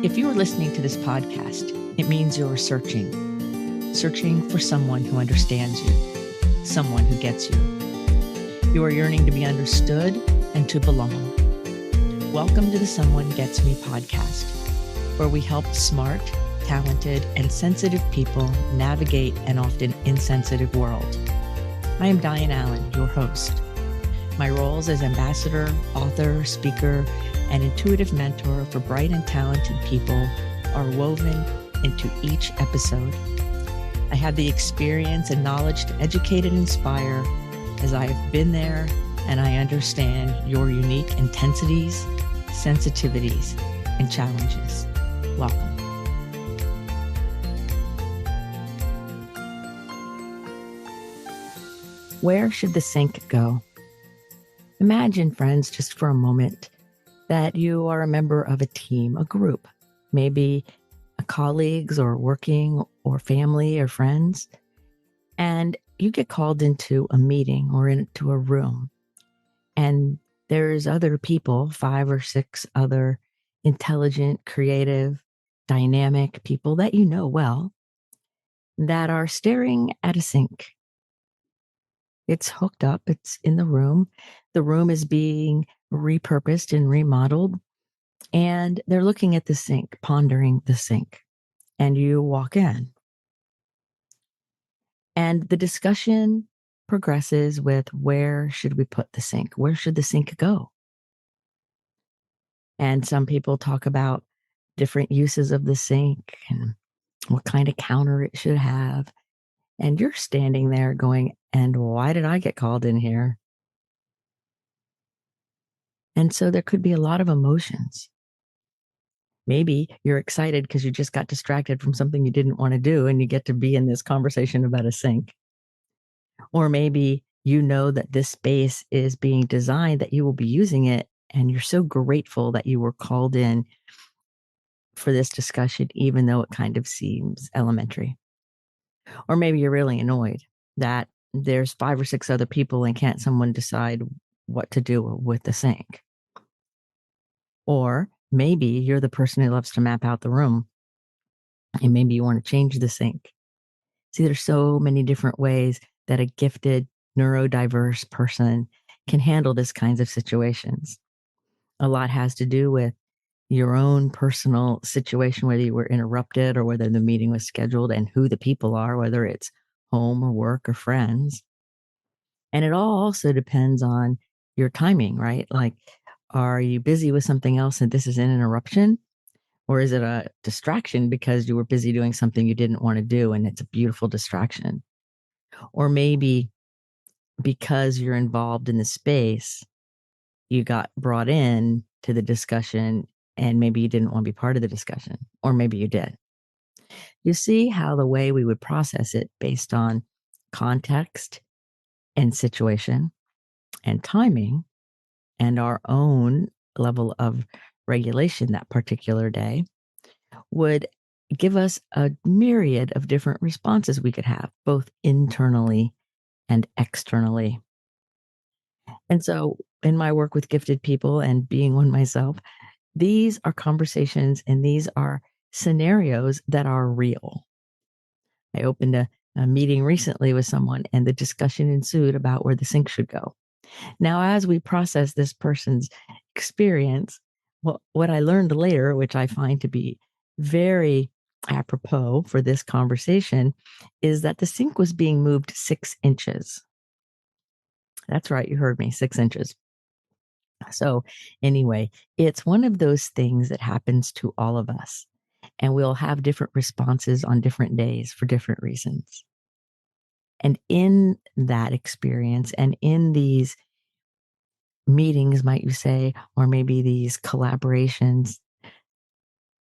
If you are listening to this podcast, it means you're searching for someone who understands you, someone who gets you. You are yearning to be understood and to belong. Welcome to the Someone Gets Me podcast, where we help smart, talented, and sensitive people navigate an often insensitive world. I am Dianne Allen, your host. My roles as ambassador, author, speaker, and intuitive mentor for bright and talented people are woven into each episode. I have the experience and knowledge to educate and inspire, as I have been there and I understand your unique intensities, sensitivities, and challenges. Welcome. Where should the sink go? Imagine, friends, just for a moment, that you are a member of a team, a group, maybe colleagues or working or family or friends, and you get called into a meeting or into a room, and there's other people, 5 or 6 other intelligent, creative, dynamic people that you know well, that are staring at a sink. It's hooked up, it's in the room. The room is being repurposed and remodeled, and they're looking at the sink, pondering the sink, and you walk in. And the discussion progresses with, where should we put the sink? Where should the sink go? And some people talk about different uses of the sink and what kind of counter it should have. And you're standing there going, and why did I get called in here? And so there could be a lot of emotions. Maybe you're excited because you just got distracted from something you didn't want to do and you get to be in this conversation about a sink. Or maybe you know that this space is being designed, that you will be using it, and you're so grateful that you were called in for this discussion, even though it kind of seems elementary. Or maybe you're really annoyed that there's 5 or 6 other people and can't someone decide what to do with the sink? Or maybe you're the person who loves to map out the room and maybe you want to change the sink. See, there's so many different ways that a gifted, neurodiverse person can handle this kinds of situations. A lot has to do with your own personal situation, whether you were interrupted or whether the meeting was scheduled, and who the people are, whether it's home or work or friends. And it all also depends on your timing, right? Like, are you busy with something else and this is an interruption? Or is it a distraction because you were busy doing something you didn't want to do and it's a beautiful distraction? Or maybe because you're involved in the space, you got brought in to the discussion and maybe you didn't want to be part of the discussion, or maybe you did. You see how the way we would process it based on context and situation and timing and our own level of regulation that particular day would give us a myriad of different responses we could have, both internally and externally. And so, in my work with gifted people and being one myself, these are conversations and these are scenarios that are real. I opened a meeting recently with someone, and the discussion ensued about where the sink should go. Now, as we process this person's experience, what I learned later, which I find to be very apropos for this conversation, is that the sink was being moved 6 inches. That's right, you heard me, 6 inches. So, anyway, it's one of those things that happens to all of us, and we'll have different responses on different days for different reasons. And in that experience and in these meetings, might you say, or maybe these collaborations,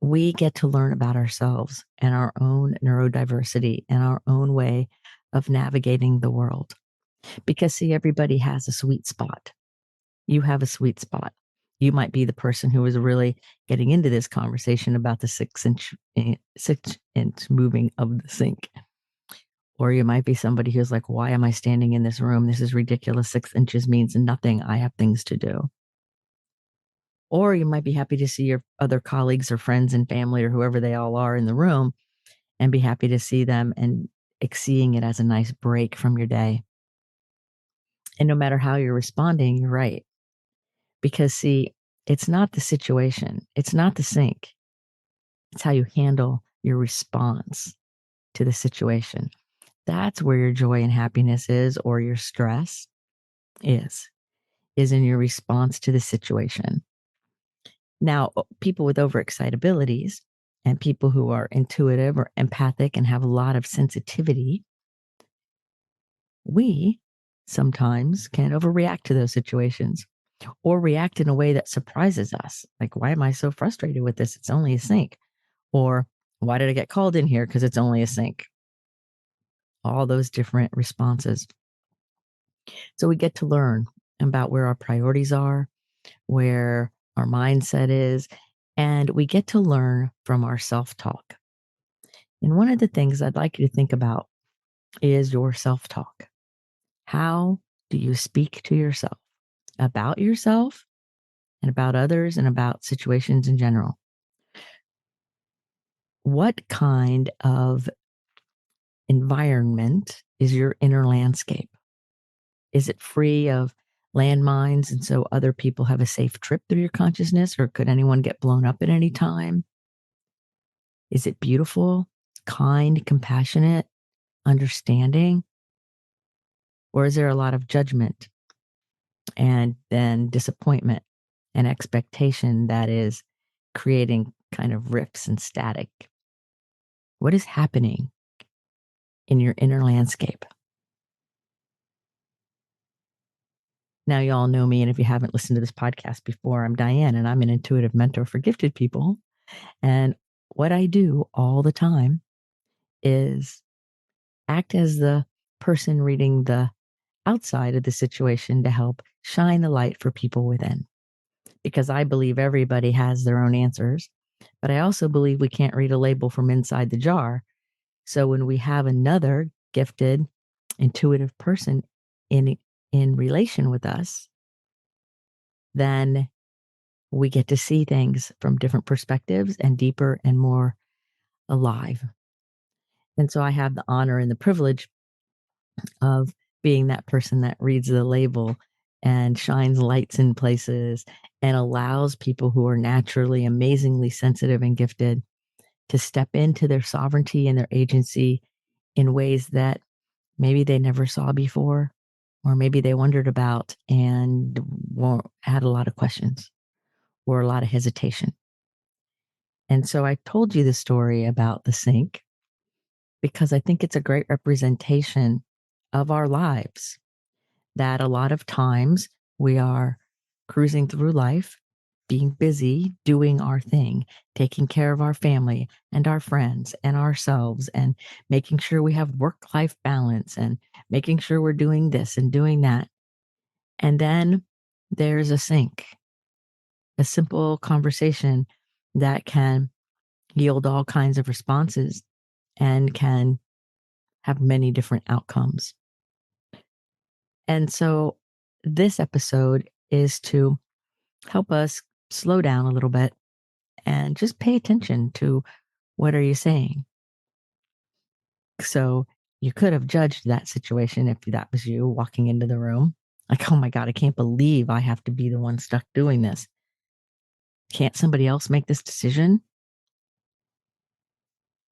we get to learn about ourselves and our own neurodiversity and our own way of navigating the world. Because, see, everybody has a sweet spot. You have a sweet spot. You might be the person who is really getting into this conversation about the 6-inch moving of the sink. Or you might be somebody who's like, why am I standing in this room? This is ridiculous. 6 inches means nothing. I have things to do. Or you might be happy to see your other colleagues or friends and family or whoever they all are in the room and be happy to see them and seeing it as a nice break from your day. And no matter how you're responding, you're right. Because, see, it's not the situation, it's not the sink, it's how you handle your response to the situation. That's where your joy and happiness is, or your stress is in your response to the situation. Now, people with overexcitabilities and people who are intuitive or empathic and have a lot of sensitivity, we sometimes can overreact to those situations or react in a way that surprises us. Like, why am I so frustrated with this? It's only a sink. Or why did I get called in here? Because it's only a sink. All those different responses. So we get to learn about where our priorities are, where our mindset is, and we get to learn from our self talk. And one of the things I'd like you to think about is your self talk. How do you speak to yourself about yourself and about others and about situations in general? What kind of environment is your inner landscape? Is it free of landmines and so other people have a safe trip through your consciousness, or could anyone get blown up at any time? Is it beautiful, kind, compassionate, understanding? Or is there a lot of judgment and then disappointment and expectation that is creating kind of rifts and static? What is happening in your inner landscape? Now, you all know me, and if you haven't listened to this podcast before, I'm Dianne, and I'm an intuitive mentor for gifted people. And what I do all the time is act as the person reading the outside of the situation to help shine the light for people within. Because I believe everybody has their own answers, but I also believe we can't read a label from inside the jar. So when we have another gifted, intuitive person in relation with us, then we get to see things from different perspectives and deeper and more alive. And so I have the honor and the privilege of being that person that reads the label and shines lights in places and allows people who are naturally amazingly sensitive and gifted to step into their sovereignty and their agency in ways that maybe they never saw before, or maybe they wondered about and had a lot of questions or a lot of hesitation. And so I told you the story about the sink because I think it's a great representation of our lives, that a lot of times we are cruising through life, being busy, doing our thing, taking care of our family and our friends and ourselves, and making sure we have work life balance and making sure we're doing this and doing that. And then there's a sink, a simple conversation that can yield all kinds of responses and can have many different outcomes. And so this episode is to help us slow down a little bit and just pay attention to what are you saying. So you could have judged that situation if that was you walking into the room. Like, oh my God, I can't believe I have to be the one stuck doing this. Can't somebody else make this decision?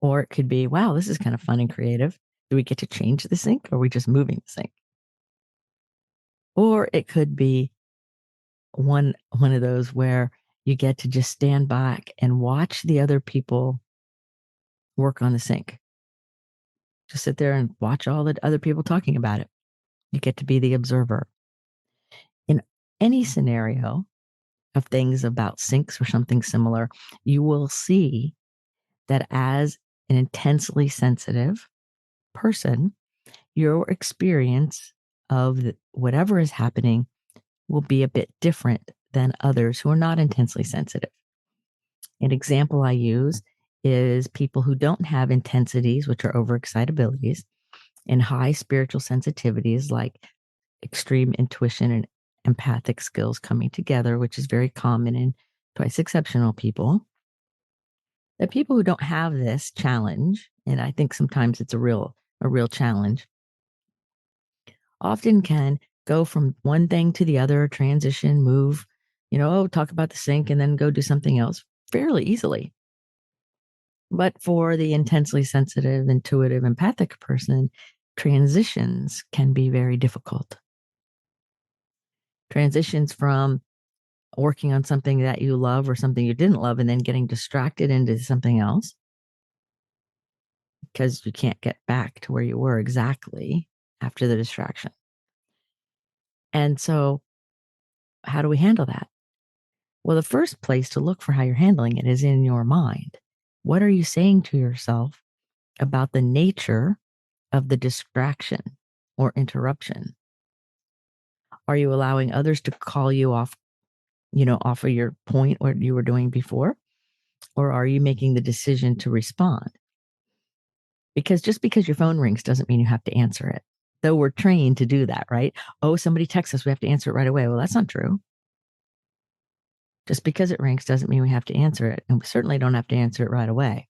Or it could be, wow, this is kind of fun and creative. Do we get to change the sink or are we just moving the sink? Or it could be one of those where you get to just stand back and watch the other people work on the sink. Just sit there and watch all the other people talking about it. You get to be the observer. In any scenario of things about sinks or something similar, you will see that as an intensely sensitive person, your experience of whatever is happening will be a bit different than others who are not intensely sensitive. An example I use is people who don't have intensities, which are overexcitabilities, and high spiritual sensitivities like extreme intuition and empathic skills coming together, which is very common in twice exceptional people. The people who don't have this challenge, and I think sometimes it's a real challenge, often can go from one thing to the other, transition, move, talk about the sink and then go do something else fairly easily. But for the intensely sensitive, intuitive, empathic person, transitions can be very difficult. Transitions from working on something that you love or something you didn't love and then getting distracted into something else because you can't get back to where you were exactly after the distraction. And so, how do we handle that? Well, the first place to look for how you're handling it is in your mind. What are you saying to yourself about the nature of the distraction or interruption? Are you allowing others to call you off, off of your point, what you were doing before? Or are you making the decision to respond? Because just because your phone rings doesn't mean you have to answer it. Though we're trained to do that, right? Oh, somebody texts us, we have to answer it right away. Well, that's not true. Just because it rings doesn't mean we have to answer it. And we certainly don't have to answer it right away.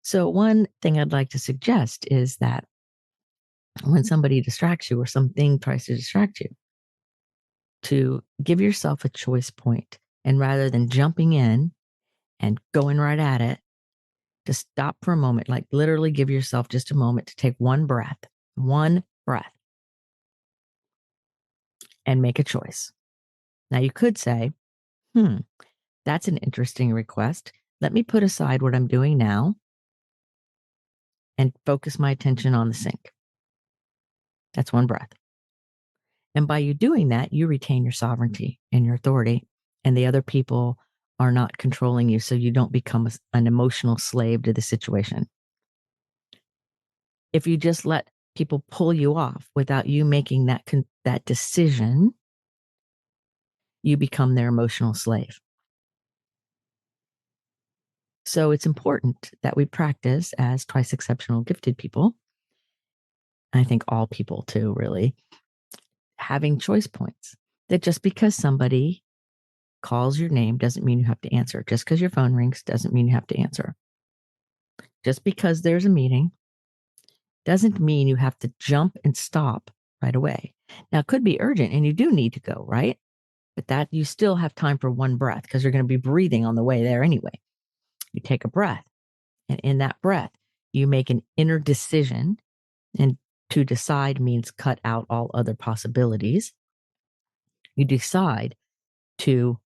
So, one thing I'd like to suggest is that when somebody distracts you or something tries to distract you, to give yourself a choice point. And rather than jumping in and going right at it, to stop for a moment, like literally give yourself just a moment to take one breath, and make a choice. Now, you could say, that's an interesting request. Let me put aside what I'm doing now and focus my attention on the sink. That's one breath. And by you doing that, you retain your sovereignty and your authority, and the other people are not controlling you. So you don't become an emotional slave to the situation. If you just let people pull you off without you making that decision, you become their emotional slave. So it's important that we practice as twice exceptional gifted people. I think all people too, really, having choice points. That just because somebody calls your name doesn't mean you have to answer. Just because your phone rings doesn't mean you have to answer. Just because there's a meeting doesn't mean you have to jump and stop right away. Now, it could be urgent and you do need to go, right? But that you still have time for one breath because you're going to be breathing on the way there anyway. You take a breath, and in that breath, you make an inner decision. And to decide means cut out all other possibilities. You decide to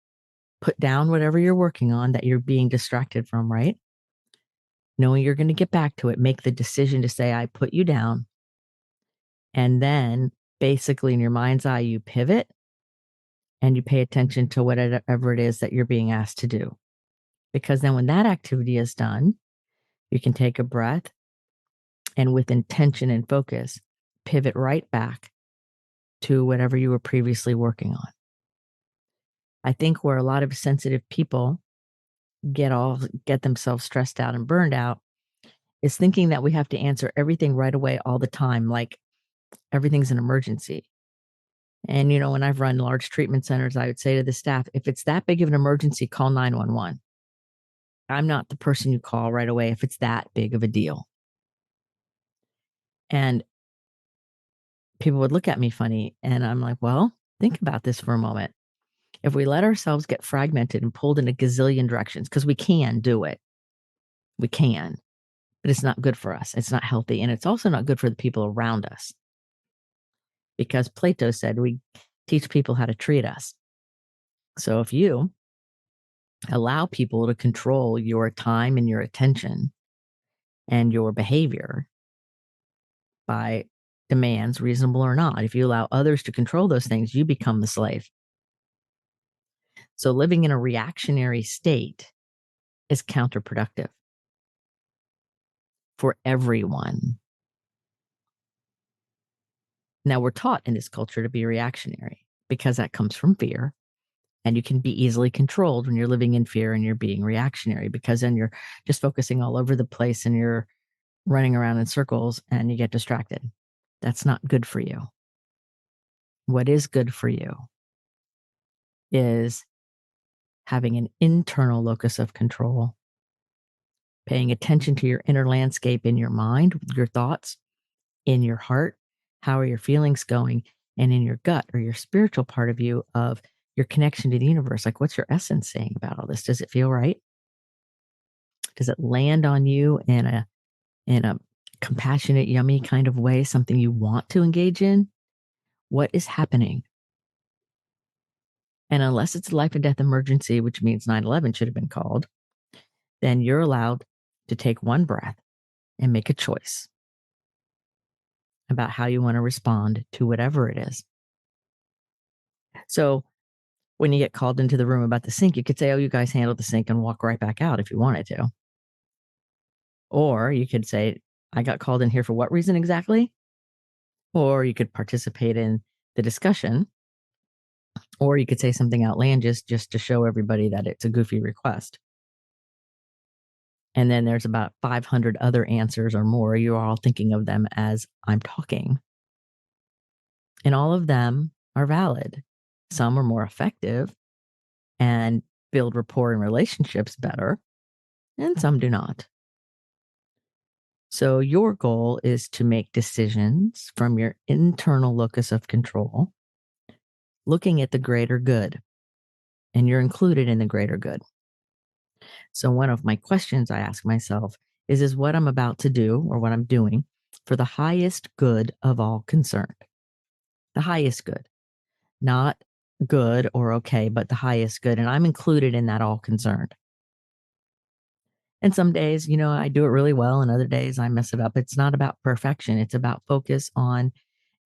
put down whatever you're working on that you're being distracted from, right? Knowing you're going to get back to it, make the decision to say, I put you down. And then basically in your mind's eye, you pivot and you pay attention to whatever it is that you're being asked to do. Because then when that activity is done, you can take a breath and with intention and focus, pivot right back to whatever you were previously working on. I think where a lot of sensitive people get themselves stressed out and burned out is thinking that we have to answer everything right away all the time, like everything's an emergency. And, when I've run large treatment centers, I would say to the staff, if it's that big of an emergency, call 911. I'm not the person you call right away if it's that big of a deal. And people would look at me funny. And I'm like, well, think about this for a moment. If we let ourselves get fragmented and pulled in a gazillion directions, because we can do it, we can, but it's not good for us. It's not healthy. And it's also not good for the people around us. Because Plato said we teach people how to treat us. So if you allow people to control your time and your attention and your behavior by demands, reasonable or not, if you allow others to control those things, you become the slave. So living in a reactionary state is counterproductive for everyone. Now, we're taught in this culture to be reactionary because that comes from fear. And you can be easily controlled when you're living in fear and you're being reactionary because then you're just focusing all over the place and you're running around in circles and you get distracted. That's not good for you. What is good for you is having an internal locus of control, paying attention to your inner landscape in your mind, your thoughts, in your heart, how are your feelings going, and in your gut or your spiritual part of you of your connection to the universe. Like, what's your essence saying about all this? Does it feel right? Does it land on you in a compassionate, yummy kind of way, something you want to engage in? What is happening? And unless it's a life and death emergency, which means 9/11 should have been called, then you're allowed to take one breath and make a choice about how you want to respond to whatever it is. So when you get called into the room about the sink, you could say, "Oh, you guys handled the sink," and walk right back out if you wanted to. Or you could say, "I got called in here for what reason exactly?" Or you could participate in the discussion, or you could say something outlandish just to show everybody that it's a goofy request. And then there's about 500 other answers or more. You're all thinking of them as I'm talking. And all of them are valid. Some are more effective and build rapport and relationships better, and some do not. So, your goal is to make decisions from your internal locus of control, looking at the greater good, and you're included in the greater good. So, one of my questions I ask myself is what I'm about to do or what I'm doing for the highest good of all concerned? The highest good, not good or okay, but the highest good. And I'm included in that all concerned. And some days, I do it really well, and other days I mess it up. It's not about perfection, it's about focus on,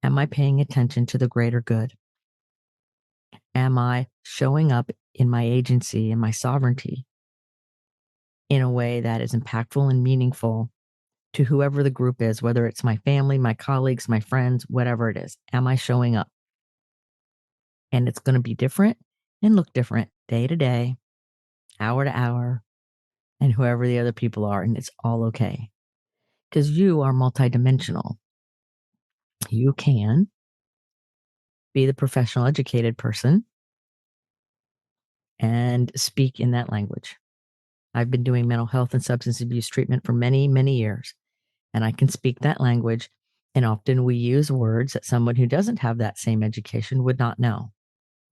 am I paying attention to the greater good? Am I showing up in my agency and my sovereignty in a way that is impactful and meaningful to whoever the group is, whether it's my family, my colleagues, my friends, whatever it is? Am I showing up? And it's going to be different and look different day to day, hour to hour, and whoever the other people are. And it's all okay because you are multidimensional. You can be the professional, educated person and speak in that language. I've been doing mental health and substance abuse treatment for many, many years, and I can speak that language. And often we use words that someone who doesn't have that same education would not know.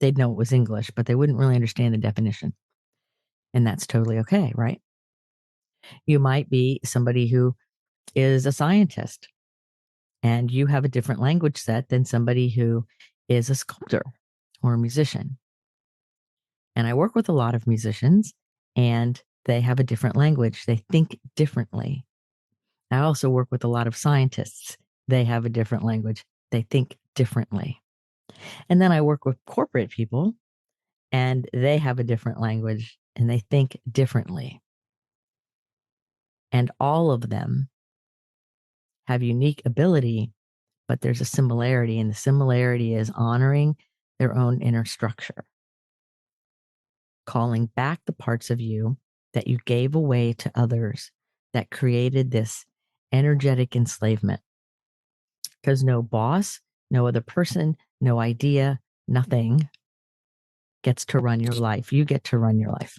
They'd know it was English, but they wouldn't really understand the definition. And that's totally okay, right? You might be somebody who is a scientist and you have a different language set than somebody who is a sculptor or a musician. And I work with a lot of musicians and they have a different language. They think differently. I also work with a lot of scientists. They have a different language. They think differently. And then I work with corporate people and they have a different language and they think differently. And all of them have unique ability, but there's a similarity. And the similarity is honoring their own inner structure, calling back the parts of you that you gave away to others that created this energetic enslavement. Because no boss, no other person, no idea, nothing gets to run your life. You get to run your life.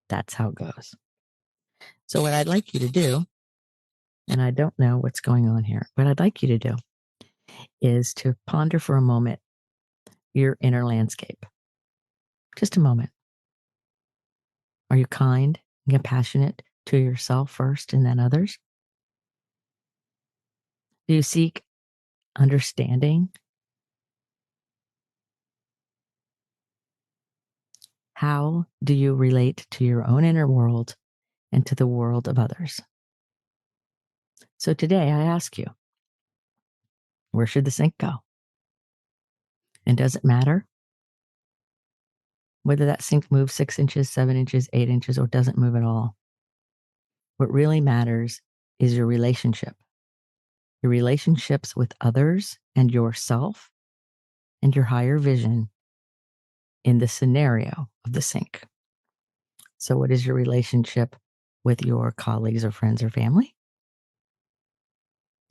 That's how it goes. So, what I'd like you to do, and I don't know what's going on here, what I'd like you to do is to ponder for a moment your inner landscape. Just a moment. Are you kind and compassionate to yourself first and then others? Do you seek understanding? How do you relate to your own inner world and to the world of others? So today I ask you, where should the sink go? And does it matter whether that sink moves 6 inches, 7 inches, 8 inches, or doesn't move at all? What really matters is your relationships with others and yourself and your higher vision in the scenario of the sink. So, what is your relationship with your colleagues or friends or family?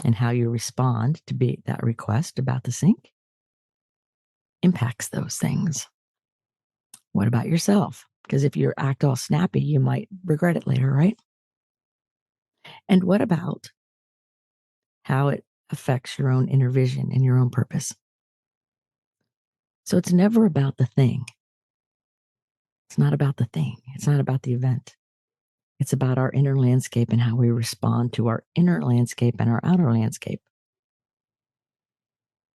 And how you respond to be that request about the sink impacts those things. What about yourself? Because if you act all snappy, you might regret it later, right? And what about how it affects your own inner vision and your own purpose? So it's never about the thing. It's not about the thing. It's not about the event. It's about our inner landscape and how we respond to our inner landscape and our outer landscape.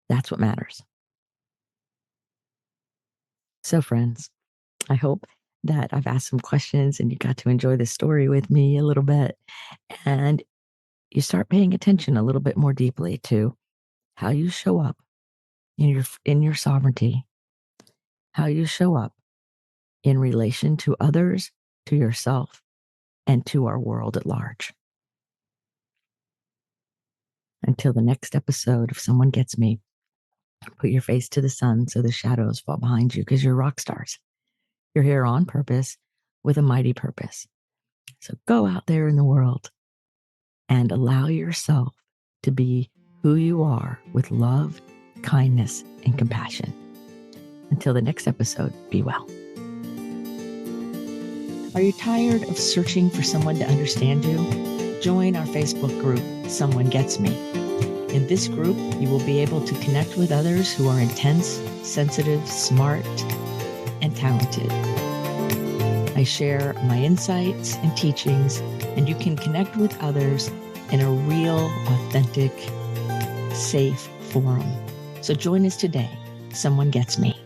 That's what matters. So, friends, I hope that I've asked some questions and you got to enjoy this story with me a little bit. And you start paying attention a little bit more deeply to how you show up in your sovereignty, how you show up in relation to others, to yourself, and to our world at large. Until the next episode of Someone Gets Me, put your face to the sun so the shadows fall behind you because you're rock stars. You're here on purpose with a mighty purpose. So go out there in the world and allow yourself to be who you are with love, kindness, and compassion. Until the next episode, be well. Are you tired of searching for someone to understand you? Join our Facebook group, Someone Gets Me. In this group, you will be able to connect with others who are intense, sensitive, smart, and talented. I share my insights and teachings, and you can connect with others in a real, authentic, safe forum. So join us today. Someone Gets Me.